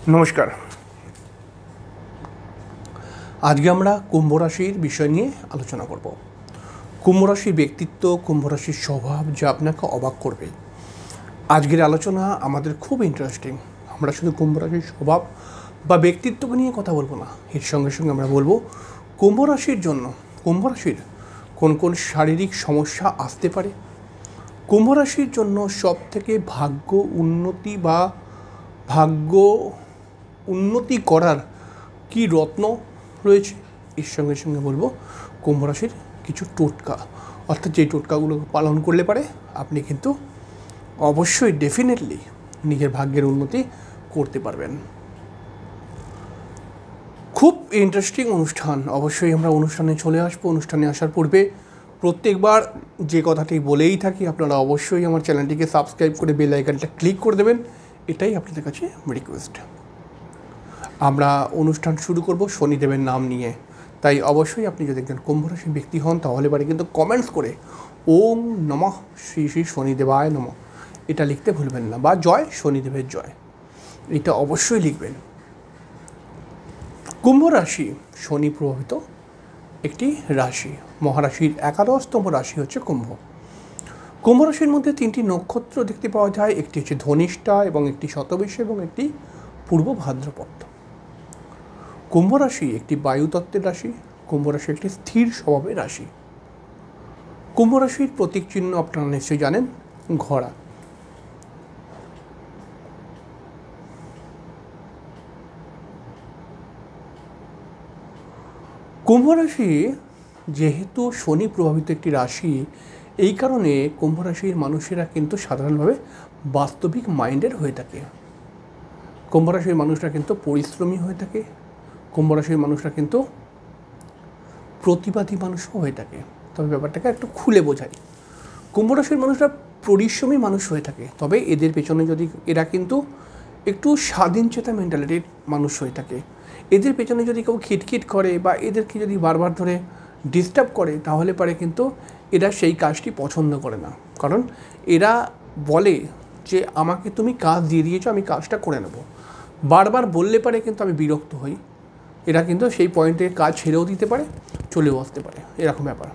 নমস্কার। আজকে আমরা কুম্ভ রাশির বিষয় নিয়ে আলোচনা করব। কুম্ভ রাশির ব্যক্তিত্ব, কুম্ভ রাশির স্বভাব যা আপনাকে অবাক করবে। আজকের আলোচনা আমাদের খুব ইন্টারেস্টিং। আমরা শুধু কুম্ভ রাশির স্বভাব বা ব্যক্তিত্বকে নিয়ে কথা বলবো না, এর সঙ্গে সঙ্গে আমরা বলবো কুম্ভ রাশির জন্য কুম্ভ রাশির কোন কোন শারীরিক সমস্যা আসতে পারে, কুম্ভ রাশির জন্য সবথেকে ভাগ্য উন্নতি করার কি রত্ন রয়েছে। এর সঙ্গে সঙ্গে বলবো কুম্ভ রাশির কিছু টোটকা, অর্থাৎ যেই টোটকাগুলো পালন করলে পারে আপনি কিন্তু অবশ্যই ডেফিনেটলি নিজের ভাগ্যের উন্নতি করতে পারবেন। খুব ইন্টারেস্টিং অনুষ্ঠান। অবশ্যই আমরা অনুষ্ঠানে চলে আসবো। অনুষ্ঠানে আসার পূর্বে প্রত্যেকবার যে কথাটি বলেই থাকি, আপনারা অবশ্যই আমার চ্যানেলটিকে সাবস্ক্রাইব করে বেল আইকনটা ক্লিক করে দেবেন, এটাই আপনাদের কাছে রিকোয়েস্ট। আমরা অনুষ্ঠান শুরু করব শনিদেবের নাম নিয়ে, তাই অবশ্যই আপনি যদি একজন কুম্ভ রাশির ব্যক্তি হন তাহলে পারে কিন্তু কমেন্টস করে ওম নমঃ শ্রী শ্রী শনিদেবায় নমঃ এটা লিখতে ভুলবেন না, বা জয় শনিদেবের জয়, এটা অবশ্যই লিখবেন। কুম্ভ রাশি শনি প্রভাবিত একটি রাশি। মহারাশির 11তম রাশি হচ্ছে কুম্ভ। কুম্ভ রাশির মধ্যে 3টি নক্ষত্র দেখতে পাওয়া যায়, একটি হচ্ছে ধনিষ্ঠা এবং একটি শতবিশা এবং একটি পূর্ব ভাদ্রপদ। কুম্ভ রাশি একটি বায়ুতত্ত্বের রাশি। কুম্ভ রাশি একটি স্থির স্বভাবের রাশি। কুম্ভ রাশির প্রতীক চিহ্ন আপনারা নিশ্চয়ই জানেন, ঘোড়া। কুম্ভ রাশি যেহেতু শনি প্রভাবিত একটি রাশি, এই কারণে কুম্ভ রাশির মানুষেরা কিন্তু সাধারণভাবে বাস্তবিক মাইন্ডের হয়ে থাকে। কুম্ভ রাশির মানুষরা কিন্তু পরিশ্রমী হয়ে থাকে। কুম্ভ রাশির মানুষরা কিন্তু প্রতিবাদী মানুষও হয়ে থাকে। তবে ব্যাপারটাকে একটু খুলে বোঝাই, কুম্ভ রাশির মানুষরা পরিশ্রমী মানুষ হয়ে থাকে, তবে এদের পেছনে যদি এরা কিন্তু একটু স্বাধীনচেতা মেন্টালিটির মানুষ হয়ে থাকে। এদের পেছনে যদি কেউ খিটখিট করে বা এদেরকে যদি বারবার ধরে ডিস্টার্ব করে তাহলে পারে কিন্তু এরা সেই কাজটি পছন্দ করে না, কারণ এরা বলে যে আমাকে তুমি কাজ দিয়ে দিয়েছো, আমি কাজটা করে নেব। বারবার বললে পারে কিন্তু আমি বিরক্ত হই। এরা কিন্তু সেই পয়েন্টে কাজ ছেড়েও দিতে পারে, চলেও আসতে পারে, এরকম ব্যাপার।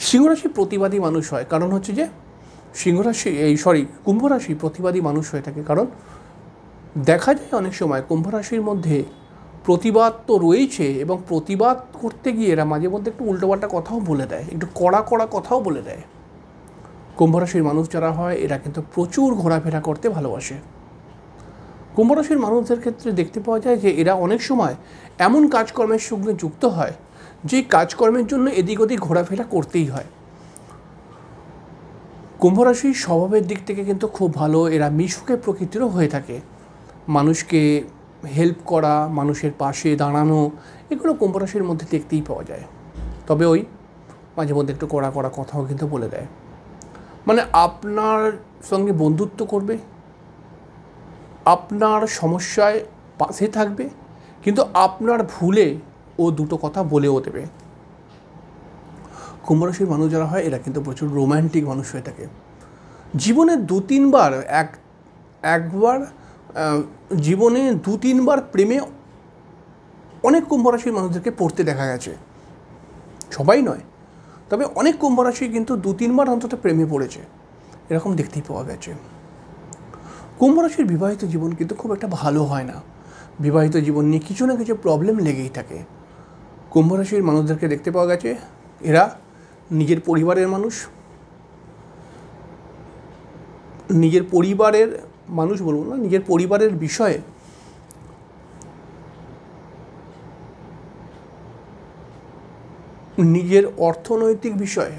সিংহরাশি প্রতিবাদী মানুষ হয়, কারণ হচ্ছে যে কুম্ভ রাশি প্রতিবাদী মানুষ হয়ে থাকে, কারণ দেখা যায় অনেক সময় কুম্ভ রাশির মধ্যে প্রতিবাদ তো রয়েছে এবং প্রতিবাদ করতে গিয়ে এরা মাঝে মধ্যে একটু উল্টোপাল্টা কথাও বলে দেয়, একটু কড়া কথাও বলে দেয়। কুম্ভ রাশির মানুষ যারা হয় এরা কিন্তু প্রচুর ঘোরাফেরা করতে ভালোবাসে। কুম্ভ রাশির মানুষদের ক্ষেত্রে দেখতে পাওয়া যায় যে এরা অনেক সময় এমন কাজকর্মের সঙ্গে যুক্ত হয় যে কাজকর্মের জন্য এদিক ওদিক ঘোরাফেরা করতেই হয়। কুম্ভ রাশির স্বভাবের দিক থেকে কিন্তু খুব ভালো, এরা মিশুকে প্রকৃতিরও হয়ে থাকে। মানুষকে হেল্প করা, মানুষের পাশে দাঁড়ানো, এগুলো কুম্ভ রাশির মধ্যে দেখতেই পাওয়া যায়। তবে ওই মাঝে মধ্যে একটু কড়া কথাও কিন্তু বলে দেয়, মানে আপনার সঙ্গে বন্ধুত্ব করবে, আপনার সমস্যায় পাশে থাকবে, কিন্তু আপনার ভুলে ও দুটো কথা বলেও দেবে। কুম্ভ রাশির মানুষ যারা হয় এরা কিন্তু প্রচুর রোম্যান্টিক মানুষ হয়ে থাকে। জীবনে দু তিনবার প্রেমে অনেক কুম্ভ রাশির মানুষদেরকে পড়তে দেখা গেছে, সবাই নয়, তবে অনেক কুম্ভ রাশি কিন্তু 2-3বার অন্তত প্রেমে পড়েছে, এরকম দেখতেই পাওয়া গেছে। কুম্ভ রাশির বিবাহিত জীবন কিন্তু খুব একটা ভালো হয় না। বিবাহিত জীবন নিয়ে কিছু না কিছু প্রবলেম লেগেই থাকে। কুম্ভ রাশির মানুষদেরকে দেখতে পাওয়া গেছে এরা নিজের পরিবারের বিষয়ে নিজের অর্থনৈতিক বিষয়ে,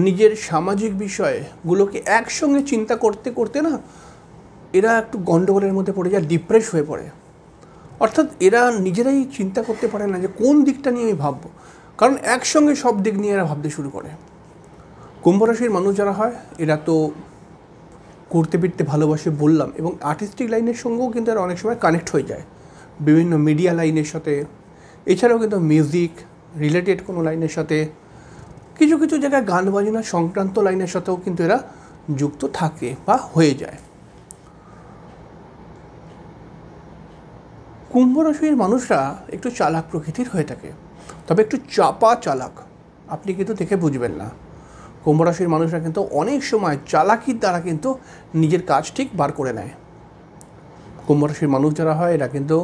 নিজের সামাজিক বিষয়গুলোকে একসঙ্গে চিন্তা করতে করতে না এরা একটু গণ্ডগোলের মধ্যে পড়ে যায়, ডিপ্রেস হয়ে পড়ে। অর্থাৎ এরা নিজেরাই চিন্তা করতে পারে না যে কোন দিকটা নিয়ে আমি ভাববো, কারণ একসঙ্গে সব দিক নিয়ে এরা ভাবতে শুরু করে। কুম্ভ রাশির মানুষ যারা হয় এরা তো ঘুরতে ফিরতে ভালোবাসে বললাম, এবং আর্টিস্টিক লাইনের সঙ্গেও কিন্তু এরা অনেক সময় কানেক্ট হয়ে যায়, বিভিন্ন মিডিয়া লাইনের সাথে, এছাড়াও কিন্তু মিউজিক রিলেটেড কোনো লাইনের সাথে, কিছু কিছু জায়গায় গান বাজনা সংক্রান্ত লাইনের সাথেও কিন্তু এরা যুক্ত থাকে বা হয়ে যায়। কুম্ভ রাশির মানুষরা একটু চালাক প্রকৃতির হয়ে থাকে, তবে একটু চাপা চালাক। আপনি কিন্তু দেখে বুঝবেন না। কুম্ভ রাশির মানুষরা কিন্তু অনেক সময় চালাকির দ্বারা কিন্তু নিজের কাজ ঠিক বার করে নেয়। কুম্ভ রাশির মানুষ যারা হয় এরা কিন্তু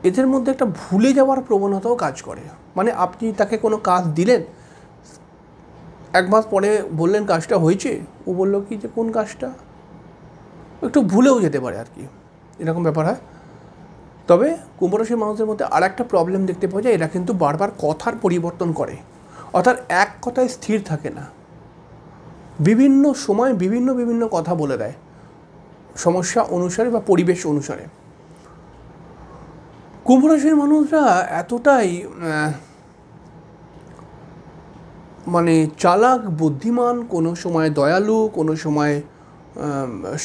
এদের মধ্যে একটা ভুলে যাওয়ার প্রবণতাও কাজ করে। মানে আপনি তাকে কোনো কাজ দিলেন, এক মাস পরে বললেন কাজটা হয়েছে, ও বললো কি যে কোন কাজটা, একটু ভুলেও যেতে পারে আর কি, এরকম ব্যাপার হয়। তবে কুম্ভ রাশির মানুষদের মধ্যে আর একটা প্রবলেম দেখতে পাওয়া যায়, এরা কিন্তু বারবার কথার পরিবর্তন করে, অর্থাৎ এক কথায় স্থির থাকে না, বিভিন্ন সময় বিভিন্ন বিভিন্ন কথা বলে দেয় সমস্যা অনুসারে বা পরিবেশ অনুসারে। কুম্ভ রাশির মানুষরা এতটাই মানে চালাক, বুদ্ধিমান, কোনো সময় দয়ালু, কোনো সময়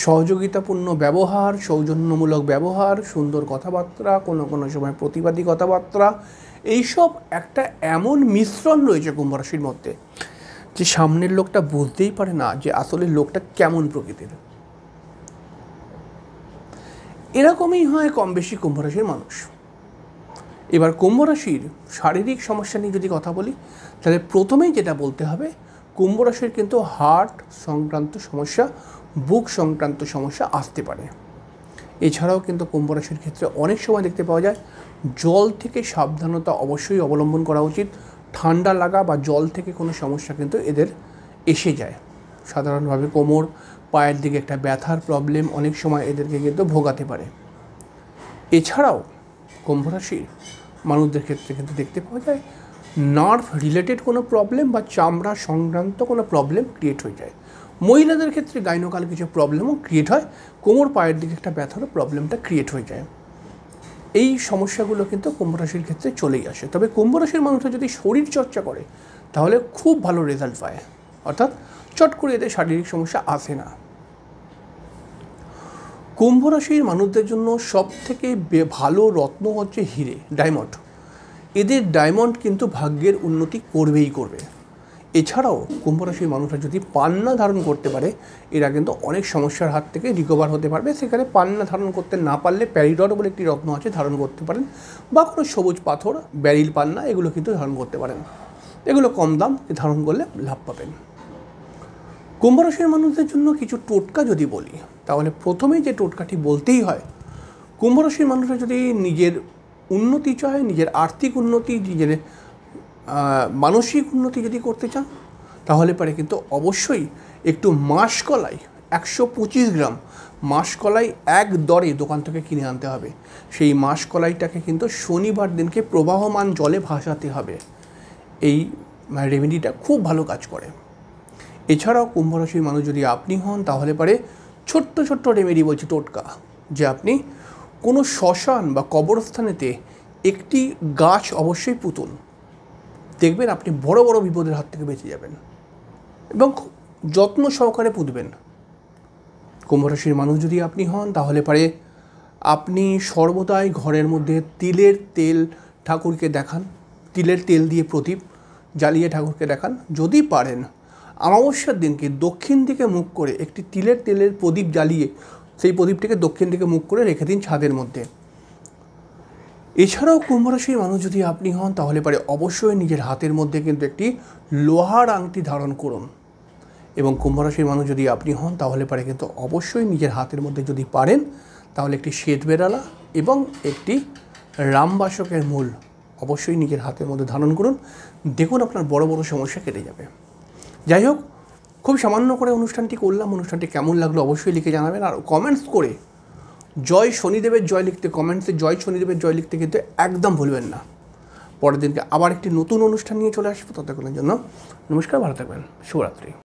সহযোগিতাপূর্ণ ব্যবহার, সৌজন্যমূলক ব্যবহার, সুন্দর কথাবার্তা, কোনো কোনো সময় প্রতিবাদী কথাবার্তা, এইসব একটা এমন মিশ্রণ রয়েছে কুম্ভ রাশির মধ্যে যে সামনের লোকটা বুঝতেই পারে না যে আসলে লোকটা কেমন প্রকৃতির। এরকমই হয় কম বেশি কুম্ভ রাশির মানুষ। এবার কুম্ভ রাশির শারীরিক সমস্যা নিয়ে যদি কথা বলি, তাহলে প্রথমেই যেটা বলতে হবে, কুম্ভ রাশির কিন্তু হার্ট সংক্রান্ত সমস্যা, বুক সংক্রান্ত সমস্যা আসতে পারে। এছাড়াও কিন্তু কুম্ভ রাশির ক্ষেত্রে অনেক সময় দেখতে পাওয়া যায় জল থেকে সাবধানতা অবশ্যই অবলম্বন করা উচিত। ঠান্ডা লাগা বা জল থেকে কোনো সমস্যা কিন্তু এদের এসে যায়। সাধারণভাবে কোমর, পায়ের দিকে একটা ব্যথার প্রবলেম অনেক সময় এদেরকে কিন্তু ভোগাতে পারে। এছাড়াও কুম্ভ রাশির মানুষদের ক্ষেত্রে কিন্তু দেখতে পাওয়া যায় নার্ভ রিলেটেড কোনো প্রবলেম বা চামড়া সংক্রান্ত কোনো প্রবলেম ক্রিয়েট হয়ে যায়। মহিলাদের ক্ষেত্রে গাইনোকাল কিছু প্রবলেমও ক্রিয়েট হয়, কোমর পায়ের দিকে একটা ব্যথারও প্রবলেমটা ক্রিয়েট হয়ে যায়। এই সমস্যাগুলো কিন্তু কুম্ভ রাশির ক্ষেত্রে চলেই আসে। তবে কুম্ভ রাশির মানুষরা যদি শরীর চর্চা করে তাহলে খুব ভালো রেজাল্ট পায়, অর্থাৎ চট করে এদের শারীরিক সমস্যা আসে না। কুম্ভ রাশির মানুষদের জন্য সবথেকে ভালো রত্ন হচ্ছে হিরে, ডায়মন্ড। এদের ডায়মন্ড কিন্তু ভাগ্যের উন্নতি করবেই করবে। এছাড়াও কুম্ভ রাশির মানুষরা যদি পান্না ধারণ করতে পারে, এরা কিন্তু অনেক সমস্যার হাত থেকে রিকভার হতে পারবে। সেখানে পান্না ধারণ করতে না পারলে প্যারিডট বলে একটি রত্ন আছে, ধারণ করতে পারেন, বা কোনো সবুজ পাথর, ব্যারিল পান্না, এগুলো কিন্তু ধারণ করতে পারেন। এগুলো কম দাম, ধারণ করলে লাভ পাবেন। কুম্ভ রাশির মানুষদের জন্য কিছু টোটকা যদি বলি, তাহলে প্রথমেই যে টোটকাটি বলতেই হয়, কুম্ভ রাশির মানুষরা যদি নিজের উন্নতি চায়, নিজের আর্থিক উন্নতি, নিজের মানসিক উন্নতি যদি করতে চান, তাহলে পরে কিন্তু অবশ্যই একটু মাসকলাই, 125 গ্রাম মাসকলাই এক দরে দোকান থেকে কিনে আনতে হবে। সেই মাসকলাইটাকে কিন্তু শনিবার দিনকে প্রবাহমান জলে ভাসাতে হবে। এই রেমেডিটা খুব ভালো কাজ করে। এছাড়াও কুম্ভ রাশির মানুষ যদি আপনি হন, তাহলে পরে ছোট্ট ছোট্ট রেমেডি বলছি, টোটকা, যে আপনি কোনো শ্মশান বা কবরস্থানেতে একটি গাছ অবশ্যই পুঁতুন, দেখবেন আপনি বড় বড় বিপদের হাত থেকে বেঁচে যাবেন, এবং খুব যত্ন সহকারে পুঁতবেন। কুম্ভ রাশির মানুষ যদি আপনি হন, তাহলে পরে আপনি সর্বদাই ঘরের মধ্যে তিলের তেল ঠাকুরকে দেখান, তিলের তেল দিয়ে প্রদীপ জ্বালিয়ে ঠাকুরকে দেখান। যদি পারেন অমাবস্যার দিনকে দক্ষিণ দিকে মুখ করে একটি তিলের তেলের প্রদীপ জ্বালিয়ে সেই প্রদীপটিকে দক্ষিণ দিকে মুখ করে রেখে দিন ছাদের মধ্যে। এছাড়াও কুম্ভ রাশির মানুষ যদি আপনি হন, তাহলে পরে অবশ্যই নিজের হাতের মধ্যে কিন্তু একটি লোহার আংটি ধারণ করুন। এবং কুম্ভ রাশির মানুষ যদি আপনি হন, তাহলে পরে কিন্তু অবশ্যই নিজের হাতের মধ্যে যদি পারেন, তাহলে একটি শ্বেত বেড়ালা এবং একটি রামবাসকের মূল অবশ্যই নিজের হাতের মধ্যে ধারণ করুন। দেখুন আপনার বড় বড় সমস্যা কেটে যাবে। যাই হোক, খুব সামান্য করে অনুষ্ঠানটি করলাম। অনুষ্ঠানটি কেমন লাগলো অবশ্যই লিখে জানাবেন, আর কমেন্টস করে জয় শনিদেবের জয় লিখতে, কমেন্টসে জয় শনিদেবের জয় লিখতে কিন্তু একদম ভুলবেন না। পরের দিনকে আবার একটি নতুন অনুষ্ঠান নিয়ে চলে আসবো। ততক্ষণের জন্য নমস্কার, ভালো থাকবেন, শুভরাত্রি।